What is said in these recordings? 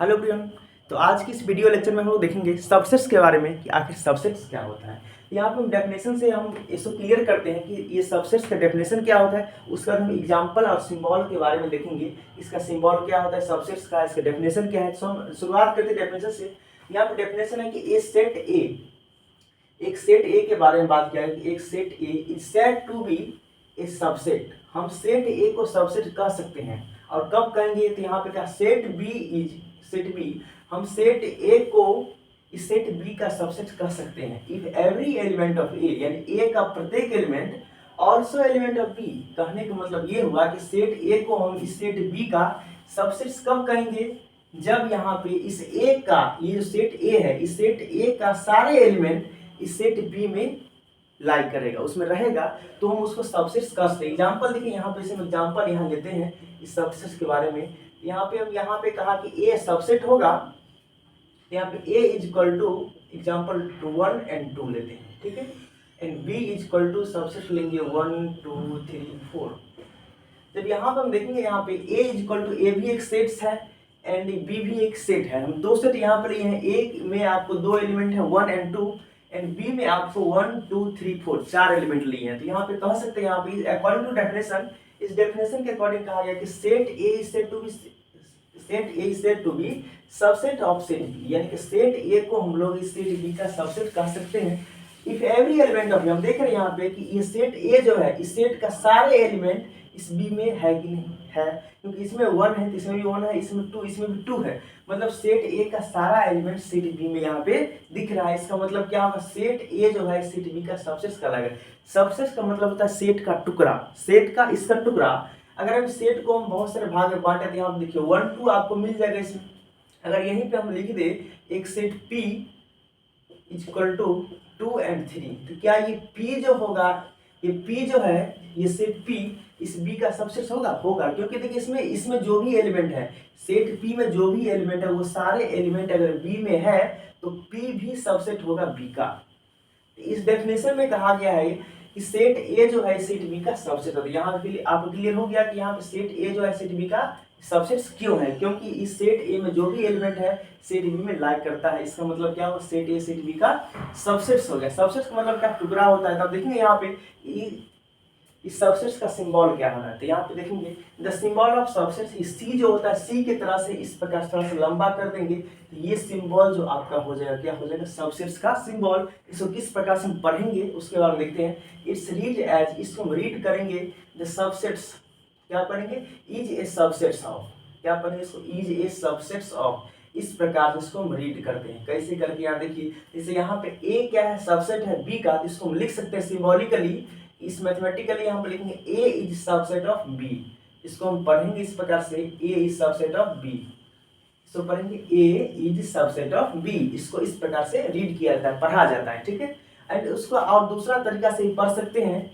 Hello everyone. तो आज की इस वीडियो लेक्चर में हम लोग देखेंगे सबसेट्स के बारे में कि आखिर सबसेट्स क्या होता है। यहाँ पे हम डेफिनेशन से हम इसको क्लियर करते हैं कि ये सबसेट्स का डेफिनेशन क्या होता है। उसके बाद हम एग्जांपल और सिंबल के बारे में देखेंगे, इसका सिंबल क्या होता है सबसेट्स का, इसका डेफिनेशन क्या है। तो हम शुरुआत करते हैं डेफिनेशन से। यहाँ पे डेफिनेशन है कि ए सेट ए, एक सेट ए के बारे में बात किया है कि एक set A is said to B A subset. हम सेट ए को सबसेट कह सकते हैं। और कब कहेंगे तो यहाँ पे क्या, set B is set B, हम सेट ए को इस सेट बी का सबसेट कह सकते हैं if every element of A, यानी ए का प्रत्येक element also element of B. कहने का मतलब ये हुआ कि सेट ए को हम इस सेट बी का सबसेट कब कहेंगे, जब यहाँ पे इस ए का, ये जो सेट ए है, इस सेट ए का सारे एलिमेंट इस सेट बी में लाइक करेगा, उसमें रहेगा, तो हम उसको सबसेट्स कह सकते हैं। एग्जांपल देखिए यहाँ पे, हम एग्जांपल यहाँ लेते हैं इस सबसेट्स के बारे में। यहाँ पे हम यहाँ पे कहा कि ए सबसेट होगा, यहाँ पे A is equal to example 1 and 2 लेते हैं, ठीक है, and B is equal to subset लेंगे 1 2 3 4। जब यहाँ पे हम देखेंगे, यहाँ पे ए इज इक्वल टू, ए भी एक सेट्स है एंड बी भी एक सेट है। हम दो सेट यहाँ पर लिए हैं, ए में आपको दो एलिमेंट है 1 and 2 एंड बी में आपको 1 2 3 4 चार एलिमेंट लिए हैं। तो यहाँ पे कह सकते हैं, यहाँ पे अकॉर्डिंग टू डेफिनेशन, इस डेफिनेशन के अकॉर्डिंग कहा गया कि set A is said to B, set A is said to B subset of set B, यानी कि सेट ए को हम लोग इस सेट बी का सबसेट कह सकते हैं इफ एवरी एलिमेंट ऑफ, हम देख रहे हैं यहाँ पे कि ये सेट ए जो है, इस सेट का सारे एलिमेंट इस बी में है कि नहीं है, क्योंकि इसमें 1 है तो इसमें भी 1 है, इसमें 2, इसमें भी 2 है, मतलब सेट ए का सारा एलिमेंट सेट बी में यहाँ पे दिख रहा है। इसका मतलब क्या होगा, सेट ए जो है सेट बी का सबसेट कहलाएगा। सबसेट का मतलब होता है सेट का टुकड़ा, सेट का इसका टुकड़ा। अगर हम सेट को हम बहुत सारे भाग में बांटे तो यहाँ पे देखिए 1 2 आपको मिल जाएगा इसमें। अगर यहीं पे हम लिख दे एक set P is equal to 2 and 3, तो क्या ये P जो होगा, ये P जो है, ये सेट P इस B का सबसेट होगा, क्योंकि देखिए इसमें जो भी एलिमेंट है, सेट P में जो भी एलिमेंट है, वो सारे एलिमेंट अगर B में है तो P भी सबसेट होगा B का। इस डेफिनेशन में कहा गया है कि सेट ए जो है सेट बी का सबसेट होता है। यहाँ के लिए आपको क्लियर हो गया कि यहाँ पे सेट ए जो है सेट बी का सबसेट क्यों है, क्योंकि इस सेट ए में जो भी एलिमेंट है सेट बी में लाइक करता है। इसका मतलब क्या होगा, सेट ए सेट बी का सबसेट हो गया। सबसेट का मतलब क्या, टुकड़ा होता है। तब देखेंगे यहाँ पे इस सबसेट्स का सिंबल क्या होना है, तो यहाँ पे देखेंगे द सिंबल ऑफ सबसेट्स, सी जो होता है सी की तरह से इस प्रकार थोड़ा सा लंबा कर देंगे तो ये सिंबल जो आपका हो जाएगा, क्या हो जाएगा, सबसेट्स का सिंबल। इसको किस प्रकार से हम पढ़ेंगे उसके बारे में देखते हैं। इट्स रीड एज, इसको हम रीड करेंगे द सबसेट्स, क्या पढ़ेंगे, इज ए सबसेट्स ऑफ, क्या पढ़ेंगे इसको, इज ए सबसेट्स ऑफ। इस प्रकार से इसको हम रीड करते हैं, कैसे करके यहाँ देखिए, जैसे यहाँ पे ए क्या है, सबसेट है बी का, तो इसको हम लिख सकते हैं सिंबॉलिकली, इस मैथमेटिकली हम लिखेंगे ए इज सबसेट ऑफ बी। इसको हम पढ़ेंगे इस प्रकार से, ए इज सबसेट ऑफ बी, इसको पढ़ेंगे ए इज सबसेट ऑफ बी। इसको इस प्रकार से रीड किया जाता है, पढ़ा जाता है, ठीक है। एंड उसको और दूसरा तरीका से पढ़ सकते हैं,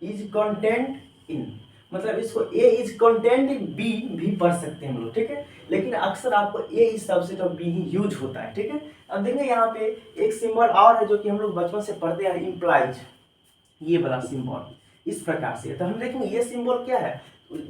इज कंटेंट इन, मतलब इसको ए इज कंटेंट इन बी भी पढ़ सकते हैं हम लोग, ठीक है। लेकिन अक्सर आपको A is subset of B ही यूज होता है, ठीक है। अब देखेंगे यहाँ पे एक सिंबल और है जो कि हम लोग बचपन से पढ़ते हैं, इम्प्लाइज, ये वाला सिंबल इस प्रकार से। तो हम देखेंगे ये सिंबल क्या है,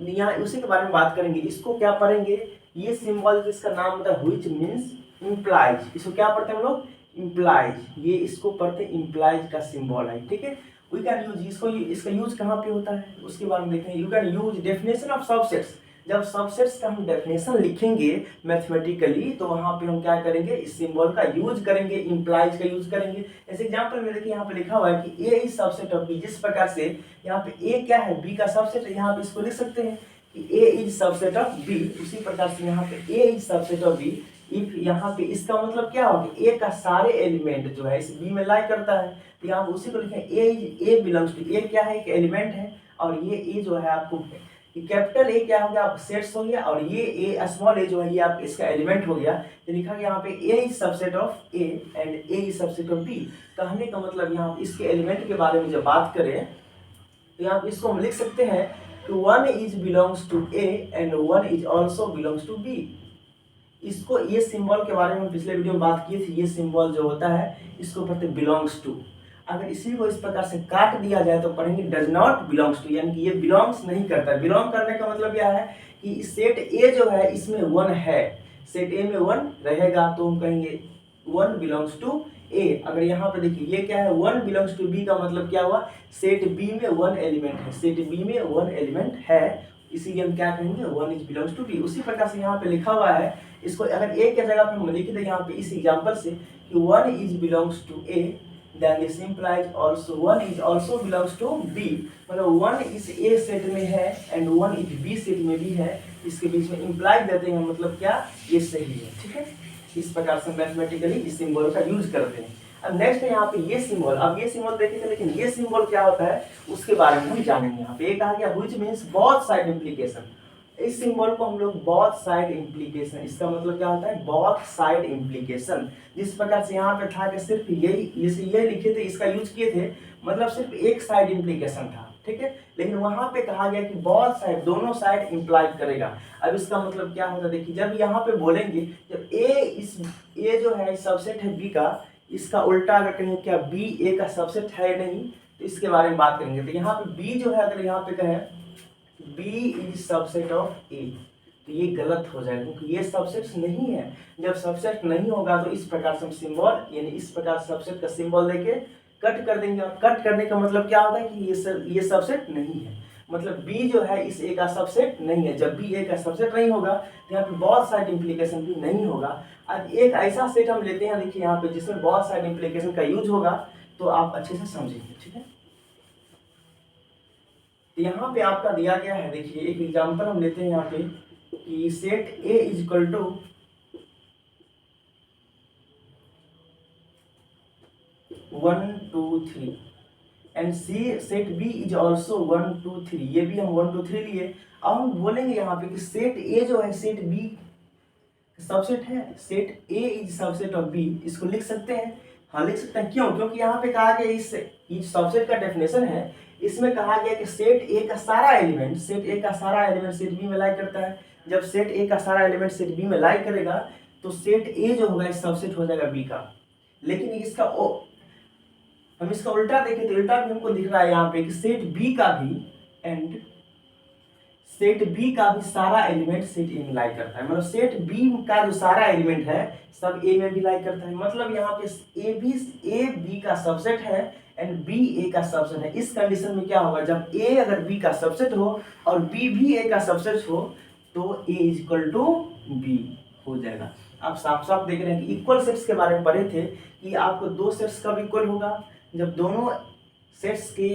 यहाँ उसी के बारे में बात करेंगे। इसको क्या पढ़ेंगे, ये सिंबल जिसका नाम होता है व्हिच मीन्स इम्प्लाइज, इसको क्या पढ़ते हैं हम लोग, इम्प्लाइज, ये इसको पढ़ते हैं इम्प्लाइज का सिंबल है, ठीक है। वी कैन यूज इसको, इसका यूज कहाँ पे होता है उसके बारे में देखेंगे। You can use definition of subsets, जब सबसेट्स का हम डेफिनेशन लिखेंगे मैथमेटिकली तो वहाँ पे हम क्या करेंगे, इस सिंबल का यूज करेंगे, इम्प्लाइज का यूज करेंगे। जैसे एग्जांपल में देखिए यहाँ पे लिखा हुआ है कि A is subset of B, जिस प्रकार से यहाँ पे ए क्या है, बी का सबसेट है, यहाँ पे इसको लिख सकते हैं कि A is subset of B. उसी प्रकार से यहाँ पे A is subset of B, if यहाँ पे इसका मतलब क्या होगा, ए का सारे एलिमेंट जो है इस बी में लाइक करता है, तो यहाँ पे उसी को लिखें ए बिलोंग्स टू, ए क्या है, एक एलिमेंट है, और ये ए जो है आपको कैपिटल ए क्या हो गया, आप सेट्स हो गया, और ये ए स्मॉल ए जो है ये आप इसका एलिमेंट हो गया। तो लिखा गया यहाँ पे A is subset of A and A is subset of B. कहने का मतलब यहाँ इसके एलिमेंट के बारे में जब बात करें तो यहाँ पे इसको हम लिख सकते हैं कि 1 is belongs to A and 1 is also belongs to B. इसको, ये सिंबल के बारे में पिछले वीडियो में बात की थी, ये सिंबल जो होता है इसको पढ़ते बिलोंग्स टू। अगर इसी को इस प्रकार से काट दिया जाए तो पढ़ेंगे डज नॉट बिलोंग्स टू, यानी कि ये बिलोंग्स नहीं करता। बिलोंग करने का मतलब क्या है कि सेट ए जो है इसमें 1 है, सेट ए में 1 रहेगा तो हम कहेंगे 1 बिलोंग्स टू ए। अगर यहाँ पे देखिए ये क्या है, 1 बिलोंग्स टू बी का मतलब क्या हुआ, सेट बी में 1 एलिमेंट है, सेट बी में 1 एलिमेंट है, इसीलिए हम क्या कहेंगे 1 इज बिलोंग्स टू बी। उसी प्रकार से यहाँ पे लिखा हुआ है, इसको अगर ए के जगह पे हम लिख दें यहाँ पे इस एग्जांपल से कि 1 is belongs to A, then this implies also 1 is also belongs to B, मतलब 1 इस A सेट में है एंड 1 इस B सेट में भी है, इसके बीच में इम्प्लाई देते हैं, मतलब क्या, ये सही है। ठीक है, इस प्रकार से मैथमेटिकली इस सिंबल का यूज करते हैं। अब नेक्स्ट है यहाँ पे ये सिंबल, अब ये सिंबल देखेंगे, लेकिन ये सिंबल क्या होता है उसके बारे में हम जानेंगे। यहाँ पे कहा गया which means both side implication, इस सिंबल को हम लोग बोथ साइड इम्प्लीकेशन, इसका मतलब क्या होता है बोथ साइड इम्प्लीकेशन। जिस प्रकार से यहाँ पे था कि सिर्फ यही ये लिखे थे, इसका यूज किए थे, मतलब सिर्फ एक साइड इम्प्लीकेशन था, ठीक है, लेकिन वहां पे कहा गया कि बोथ साइड, दोनों साइड इम्प्लाई करेगा। अब इसका मतलब क्या होता है, देखिए जब यहाँ पे बोलेंगे, जब ए जो है सबसेट है बी का, इसका उल्टा अगर कहें क्या बी ए का सबसेट है नहीं, तो इसके बारे में बात करेंगे। तो यहाँ पे बी जो है, अगर यहाँ पे कहें B is subset of A, तो ये गलत हो जाएगा क्योंकि ये सबसेट नहीं है। जब सबसेट नहीं होगा तो इस प्रकार से हम सिंबल, यानी इस प्रकार सबसेट का सिंबल देके कट कर देंगे, और कट करने का मतलब क्या होता है कि ये सबसेट नहीं है, मतलब B जो है इस A का सबसेट नहीं है। जब B A का सबसेट नहीं होगा तो यहाँ पे बहुत साइड इम्प्लीकेशन भी नहीं होगा। अब एक ऐसा सेट हम लेते हैं, देखिए यहाँ पे, जिसमें बहुत साइड इम्प्लीकेशन का यूज होगा, तो आप अच्छे से समझेंगे। ठीक है, तो यहाँ पे आपका दिया गया है, देखिए एक एग्जांपल हम लेते हैं यहाँ पे कि set A is equal to 1 2 3 and see set B is also 1 2 3, ये भी हम 1 2 3 लिए। अब हम बोलेंगे यहाँ पे कि सेट A जो है सेट B सबसेट है, set A is subset of B, इसको लिख सकते हैं, हाँ लिख सकते हैं। क्यों, क्योंकि यहाँ पे कहा गया इस सबसेट का डेफिनेशन है, इसमें कहा गया कि सेट A का सारा एलिमेंट, सेट A का सारा एलिमेंट सेट B में लाई करता है। जब सेट A का सारा एलिमेंट सेट B में लाई करेगा तो सेट A जो होगा इस सबसेट हो जाएगा B का। लेकिन इसका हम इसका उल्टा देखें तो उल्टा भी हमको दिख रहा है यहाँ पे कि सेट B का भी एंड सेट B का भी सारा एलिमेंट सेट A में लाई करता है, मतलब सेट B का जो सारा एलिमेंट है सब A में भी लाई करता है। मतलब यहाँ पे A B का सबसेट है एंड B A का सबसेट है। इस कंडीशन में क्या होगा, जब A अगर B का सबसेट हो और B भी A का सबसेट हो तो A is equal to B हो जाएगा। आप साफ साफ देख रहे हैं कि इक्वल सेट्स के बारे में पढ़े थे कि आपको दो सेट्स कब इक्वल होगा, जब दोनों सेट्स के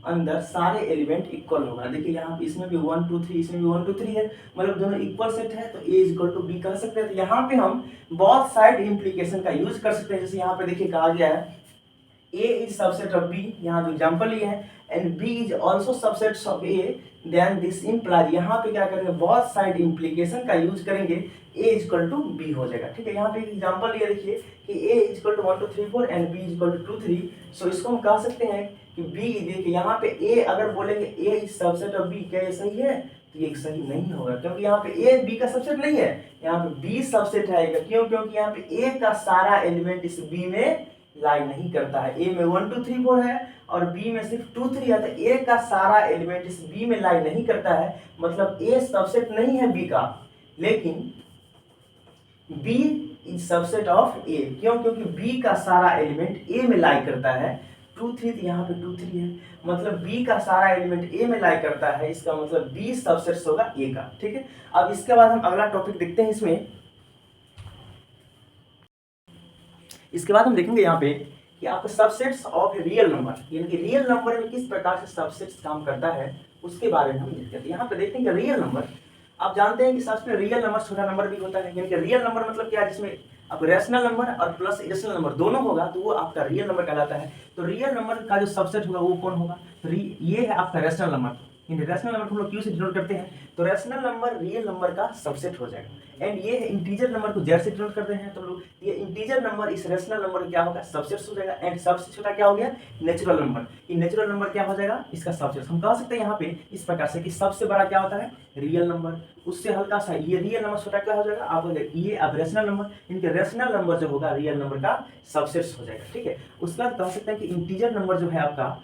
अंदर सारे एलिमेंट इक्वल होगा। देखिए यहाँ पे इसमें भी 1 2 3, इसमें भी 1 2 3 है, मतलब दोनों इक्वल सेट है, तो A is equal to B कर सकते हैं। तो यहाँ पे हम बोथ साइड इम्प्लीकेशन का यूज कर सकते हैं। जैसे यहाँ पे देखिए कहा गया है A is subset of B, यहाँ जो एग्जांपल लिए हैं, and B is also subset of A, then this implies, यहाँ पे क्या करेंगे बोथ साइड इम्प्लीकेशन का यूज करेंगे, A is equal to B हो जाएगा। ठीक है, यहाँ पे एक एग्जांपल ये देखिए कि A is equal to 1 2 3 4 and B is equal to 2 3, so इसको हम कह सकते हैं कि B, देखिए यहाँ पे A अगर बोलेंगे A is subset of B, क्या ये सही है, तो ये सही नहीं होगा क्योंकि यहाँ पे A B का सबसेट नहीं है, यहाँ पे B सबसेट आएगा। क्यों, क्योंकि यहाँ पे A का सारा एलिमेंट इस B में लाई नहीं करता है। A में 1 2 3 4 है और B में सिर्फ 2 3 है, तो A का सारा एलिमेंट इस B में लाई नहीं करता है, मतलब A सबसेट नहीं है B का, लेकिन B is subset of A। क्यों, क्योंकि B का सारा एलिमेंट A में लाई करता है। 2 3, तो यहाँ पे 2 3 है, मतलब B का सारा एलिमेंट A में लाई करता है, इसका मतलब B सबसेट होगा A का। ठीक है, अब इसके बाद हम अगला टॉपिक देखते हैं। इसके बाद हम देखेंगे यहाँ पे कि आपके सबसेट्स ऑफ रियल नंबर, यानी कि रियल नंबर में किस प्रकार से सबसेट्स काम करता है उसके बारे में हम देखते हैं। यहाँ पे देखेंगे रियल नंबर, आप जानते हैं कि सबसे में रियल नंबर छोटा नंबर भी होता है, यानी कि रियल नंबर मतलब क्या है, जिसमें अब रैशनल नंबर और प्लस इरेशनल नंबर दोनों होगा तो वो आपका रियल नंबर कहलाता है। तो रियल नंबर का जो सबसेट होगा वो कौन होगा, ये है आपका रैशनल नंबर। रैशनल नंबर को हम लोग क्यू से डिनोट करते हैं, तो रैशनल नंबर रियल नंबर का सबसेट हो जाएगा। एंड ये इंटीजर नंबर को जेड से डिनोट करते हैं, तो लोग ये इंटीजर नंबर इस रैशनल नंबर क्या होगा, सबसेट हो जाएगा। एंड सबसे छोटा क्या हो गया, नेचुरल नंबर, ये नेचुरल नंबर क्या हो जाएगा, इसका सबसेट। हम कह सकते हैं यहाँ पे इस प्रकार से कि सबसे बड़ा क्या होता है, रियल नंबर, उससे हल्का सा ये रियल नंबर छोटा क्या हो जाएगा, आप ये अब रैशनल नंबर, इनके रैशनल नंबर जो होगा रियल नंबर का सबसेट हो जाएगा। ठीक है, उसके बाद कह सकते हैं कि इंटीजर नंबर जो है आपका,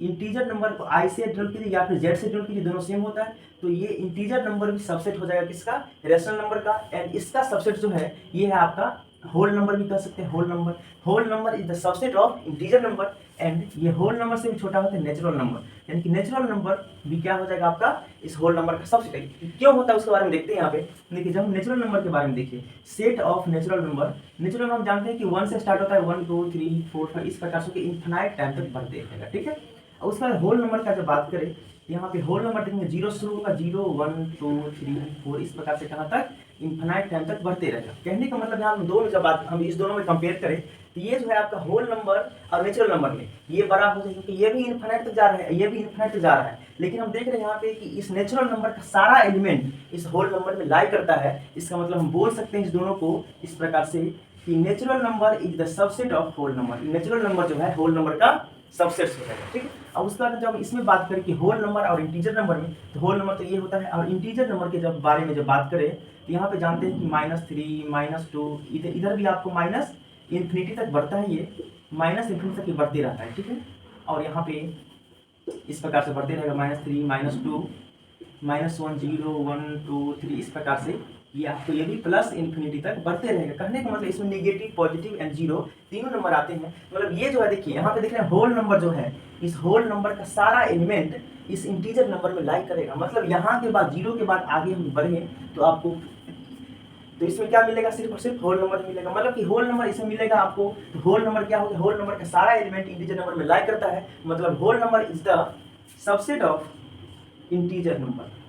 इंटीजर नंबर को आई से डिनोट कीजिए या फिर जेड से डिनोट कीजिए, दोनों सेम होता है। तो ये इंटीजर नंबर भी सबसेट हो जाएगा किसका, रेशनल नंबर का। एंड इसका सबसेट जो है ये है आपका होल नंबर भी कह सकते हैं, whole number is the subset of integer number. And ये होल नंबर से भी छोटा होता है नेचुरल नंबर, यानी कि नेचुरल नंबर भी क्या हो जाएगा आपका इस होल नंबर का सबसेट है। क्यों होता है उसके बारे में देखते हैं यहाँ पे। देखिए जब हम नेचुरल नंबर के बारे में देखिए, set of natural number, natural हम जानते हैं कि 1 से स्टार्ट होता है, 1 2 3 4 5 इस प्रकार से इन्फिनाइट टाइम तक बढ़ते रहेगा, ठीक है। और उसके बाद होल नंबर का जब बात करें, यहाँ पे होल नंबर देखेंगे 0 शुरू होगा, 0 1 2 3 4 इस प्रकार से कहाँ तक इन्फिनाइट टाइम तक बढ़ते रहेगा। कहने का मतलब यहाँ दोनों जब बात हम इस दोनों में कंपेयर करें तो ये जो है आपका होल नंबर और नेचुरल नंबर में ये बड़ा हो जाएगा, क्योंकि ये भी इन्फिनाइट तक जा रहा है, ये भी इन्फिनाइट तक जा रहा है। लेकिन हम देख रहे हैं यहाँ पे कि इस नेचुरल नंबर का सारा एलिमेंट इस होल नंबर में लाई करता है। इसका मतलब हम बोल सकते हैं इस दोनों को इस प्रकार से कि natural number is the subset of whole number. Natural number जो है होल नंबर का सबसेट हो जाएगा, ठीक है। अब उसके बाद जब हम इसमें बात करें कि होल नंबर और इंटीजर नंबर में, तो होल नंबर तो ये होता है, और इंटीजर नंबर के जब बारे में जब बात करें तो यहाँ पे जानते हैं कि -3 -2 इधर भी आपको माइनस इन्फिनिटी तक बढ़ता है, ये माइनस इन्फिनिटी तक ये बढ़ते रहता है, ठीक है। और यहाँ पे इस प्रकार से बढ़ते रहेगा -3 -2 -1 0 1 2 3 इस प्रकार से ये आपको ये भी प्लस इन्फिनिटी तक बढ़ते रहेगा। कहने का मतलब इसमें नेगेटिव पॉजिटिव एंड जीरो तीनों नंबर आते हैं। मतलब ये जो है देखिए यहाँ पे देख रहे हैं होल नंबर जो है, इस होल नंबर का सारा एलिमेंट इस इंटीजर नंबर में लाई करेगा। मतलब यहाँ के बाद जीरो के बाद आगे हम बढ़े तो आपको तो इसमें क्या मिलेगा, सिर्फ और सिर्फ होल नंबर मिलेगा। मतलब कि होल नंबर इसमें मिलेगा आपको, तो होल नंबर क्या होगा, होल नंबर का सारा एलिमेंट इंटीजर नंबर में लाई करता है। मतलब whole number is the subset of integer number.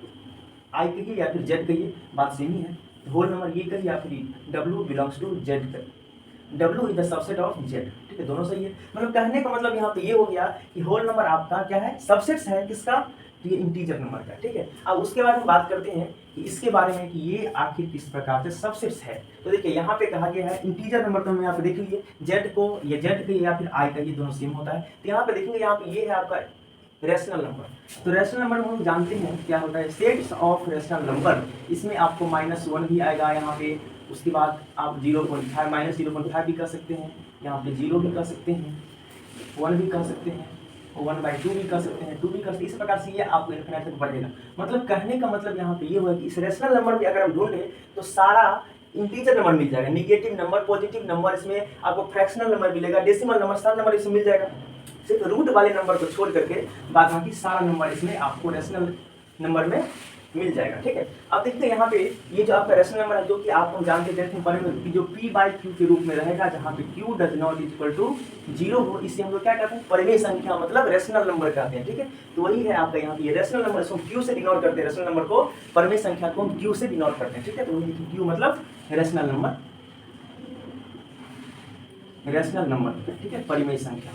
I कहिए या फिर जेड कहिए, बात सेम ही है। होल नंबर ये कहिए या फिर W बिलोंग्स टू जेड कहिए, W is the subset of Z, ठीक है, दोनों सही है। मतलब कहने का मतलब यहाँ पे ये हो गया कि होल नंबर आपका क्या है, सबसेट्स है किसका, ये इंटीजर नंबर का, ठीक है। अब उसके बाद हम बात करते हैं कि इसके बारे में कि ये आखिर किस प्रकार से सबसेट्स है। तो देखिए यहाँ पे कहा गया है इंटीजर नंबर, तो हम यहाँ पे देख लीजिए जेड को ये जेड कहिए या फिर आई कहिए, दोनों सेम होता है। तो यहाँ पे देखेंगे यहाँ पे ये है आपका रेशनल नंबर। तो रेशनल नंबर में हम जानते हैं क्या होता है, सेट्स ऑफ रेशनल नंबर। इसमें आपको -1 भी आएगा यहाँ पे, उसके बाद आप 0.5 -0.5 भी कर सकते हैं, यहाँ पे 0 भी कर सकते हैं, 1 भी कर सकते हैं, 1/2 भी कर सकते हैं, 2 भी कर सकते हैं। इस प्रकार से ये आपको इन्फिनिटी तक बढ़ेगा। मतलब कहने का मतलब यहाँ पे ये हुआ कि इस रेशनल नंबर में अगर हम ढूंढें तो सारा इंटीजर नंबर मिल जाएगा, निगेटिव नंबर, पॉजिटिव नंबर, इसमें आपको फ्रैक्शनल नंबर मिलेगा, डेसिमल नंबर, सारा नंबर इसमें मिल जाएगा। सिर्फ रूट वाले नंबर को छोड़ करके बाकी सारा नंबर इसमें आपको रेशनल नंबर में मिल जाएगा, ठीक है। अब देखते हैं यहाँ पे ये जो आपका रेशनल नंबर है, जो कि आप हम जानते थे जो P/Q के रूप में रहेगा, जहाँ पे Q does not equal to 0 हो, इससे हम लोग क्या कहते हैं, परिमेय संख्या, मतलब रेशनल नंबर कहते हैं, ठीक है। तो वही है आपका यहाँ पे ये रेशनल नंबर, इसको Q से डिनोट करते हैं, रेशनल नंबर को, परिमेय संख्या को हम Q से डिनोट करते हैं, ठीक है। तो वही देखिए Q मतलब रेशनल नंबर, ठीक है, परिमेय संख्या,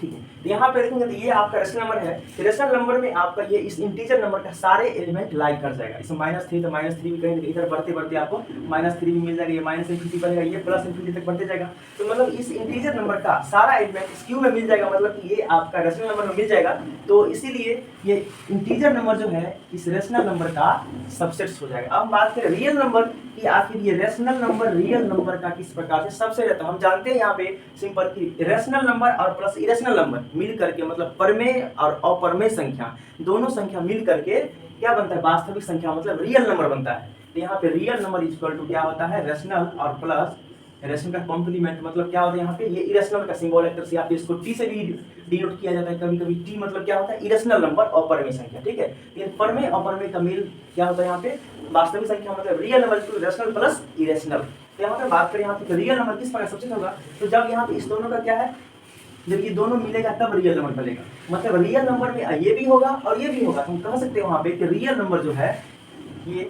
ठीक है। तो यहाँ पे देखेंगे तो ये आपका रेशनल नंबर है। रेशनल नंबर में आपका ये इस इंटीजर नंबर का सारे एलिमेंट लाई कर जाएगा। इसमें -3 तो -3 भी कहेंगे, इधर बढ़ते बढ़ते आपको -3 भी मिल जाएगा, ये -∞ बढ़ेगा, ये +∞ तक बढ़ते जाएगा। तो मतलब इस इंटीजर नंबर का सारा एलिमेंट इस क्यू में मिल जाएगा, मतलब कि ये आपका रेशनल नंबर में मिल जाएगा। तो इसीलिए ये इंटीजर नंबर जो है इस रेशनल नंबर का सबसेट्स हो जाएगा। अब बात करें रियल नंबर कि आखिर ये रेशनल नंबर रियल नंबर का किस प्रकार से सबसेट रहता है। हम जानते हैं यहाँ पे सिंपल कि रेशनल नंबर और प्लस इरेशनल नंबर मिल करके, मतलब परमेय और अपरमेय संख्या, दोनों संख्या मिल करके क्या बनता है, वास्तविक संख्या, मतलब रियल नंबर बनता है। तो यहाँ पे रियल नंबर इक्वल टू क्या होता है, रेशनल और प्लस रेशनल का कॉम्प्लीमेंट, मतलब क्या होता है यहाँ पे, ये इरेशनल का सिंबल है, तरह से आप इसको टी से भी डिनोट किया जाता है कभी कभी। टी मतलब क्या होता है, इरेशनल नंबर और परमेय संख्या, ठीक है। ये परमेय और अपरमेय का मेल क्या होता है यहाँ पे, वास्तविक संख्या, मतलब real number equal rational plus irrational. तो यहाँ पे बात करें यहाँ पे रियल नंबर किस प्रकार सबसेट होगा, तो जब यहाँ पे इस दोनों का क्या है, जब ये दोनों मिलेगा तब रियल नंबर बनेगा। मतलब रियल नंबर में ये भी होगा और ये भी होगा, तो हम कह सकते हैं वहाँ पे कि रियल नंबर जो है ये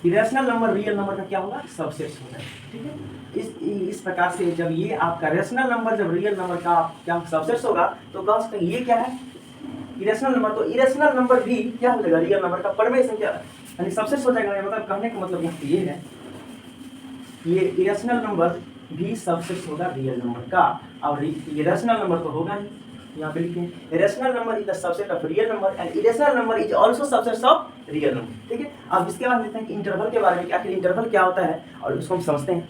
इरेशनल नंबर रियल नंबर का क्या होगा, सबसेट होगा, ठीक है। इस प्रकार से जब ये आपका रेशनल नंबर जब रियल नंबर का क्या सबसेट होगा, तो कह सकते हैं ये क्या है, इरेशनल नंबर। तो इरेशनल नंबर भी क्या हो जाएगा, रियल नंबर का परमेय संख्या यानी सबसेट हो जाएगा। मतलब कहने का मतलब यहाँ पे ये है, ये इरेशनल नंबर भी सबसेट होगा रियल नंबर का, और ये रेशनल नंबर तो होगा ही। यहाँ पे लिखें rational number is the subset of real number and irrational number is also subset of real number, ठीक है। अब इसके बाद देखते हैं कि इंटरवल के बारे में, कि आखिर इंटरवल क्या होता है और उसको हम समझते हैं।